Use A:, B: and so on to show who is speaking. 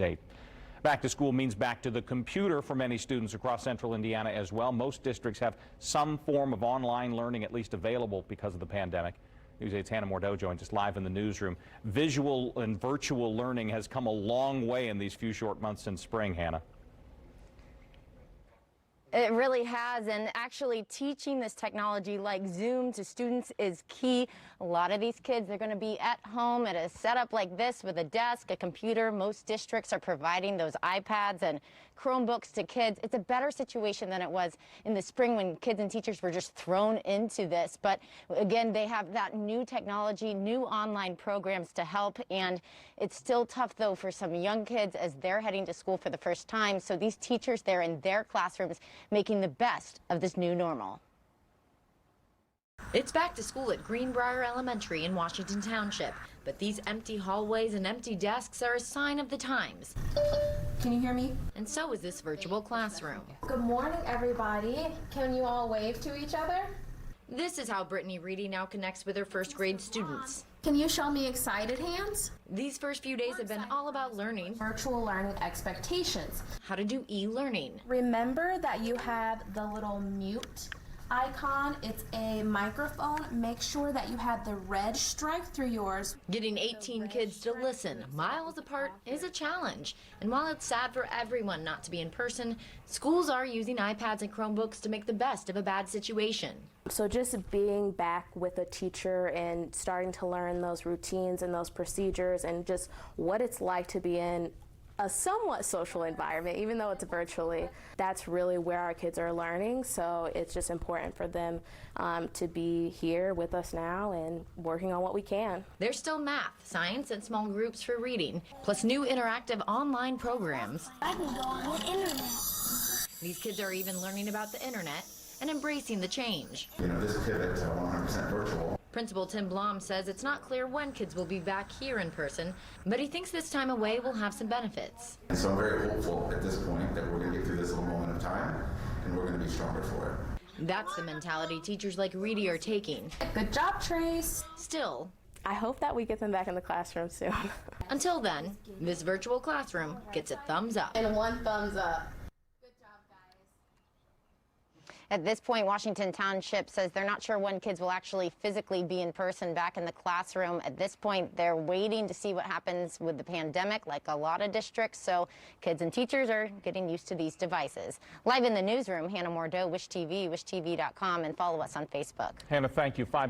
A: 8. Back to school means back to the computer for many students across central Indiana as well. Most districts have some form of online learning at least available because of the pandemic. News 8's Hannah Mordeau joins us live in the newsroom. Visual and virtual learning has come a long way in these few short months since spring, Hannah.
B: It really has, and actually teaching this technology like Zoom to students is key. A lot of these kids, they're going to be at home at a setup like this with a desk, a computer. Most districts are providing those iPads and Chromebooks to kids. It's a better situation than it was in the spring when kids and teachers were just thrown into this. But again, they have that new technology, new online programs to help, and it's still tough though for some young kids as they're heading to school for the first time. So these teachers, they're in their classrooms making the best of this new normal.
C: It's back to school at Greenbrier Elementary in Washington Township, but these empty hallways and empty desks are a sign of the times.
D: Can you hear me?
C: And so is this virtual classroom.
D: Good morning, everybody. Can you all wave to each other?
C: This is how Brittany Reedy now connects with her first grade students.
D: Can you show me excited hands?
C: These first few days have been all about learning.
D: Virtual learning expectations.
C: How to do e-learning.
D: Remember that you have the little mute icon. It's a microphone. Make sure that you have the red stripe through yours.
C: Getting 18 kids to listen miles apart is a challenge. And while it's sad for everyone not to be in person, schools are using iPads and Chromebooks to make the best of a bad situation.
E: So just being back with a teacher and starting to learn those routines and those procedures and just what it's like to be in a somewhat social environment, even though it's virtually, that's really where our kids are learning. So it's just important for them to be here with us now and working on what we can.
C: There's still math, science, and small groups for reading, plus new interactive online programs.
F: I can go on the internet.
C: These kids are even learning about the internet and embracing the change.
G: This pivot to 100% virtual.
C: Principal Tim Blom says it's not clear when kids will be back here in person, but he thinks this time away will have some benefits.
G: And so I'm very hopeful at this point that we're going to get through this little moment of time and we're going to be stronger for it.
C: That's the mentality teachers like Reedy are taking.
D: Good job, Trace.
C: Still,
E: I hope that we get them back in the classroom soon.
C: Until then, this virtual classroom gets a thumbs up.
D: And one thumbs up.
B: At this point, Washington Township says they're not sure when kids will actually physically be in person back in the classroom. At this point, they're waiting to see what happens with the pandemic, like a lot of districts. So kids and teachers are getting used to these devices. Live in the newsroom, Hannah Mordeau, Wish TV, wishtv.com, and follow us on Facebook.
A: Hannah, thank you.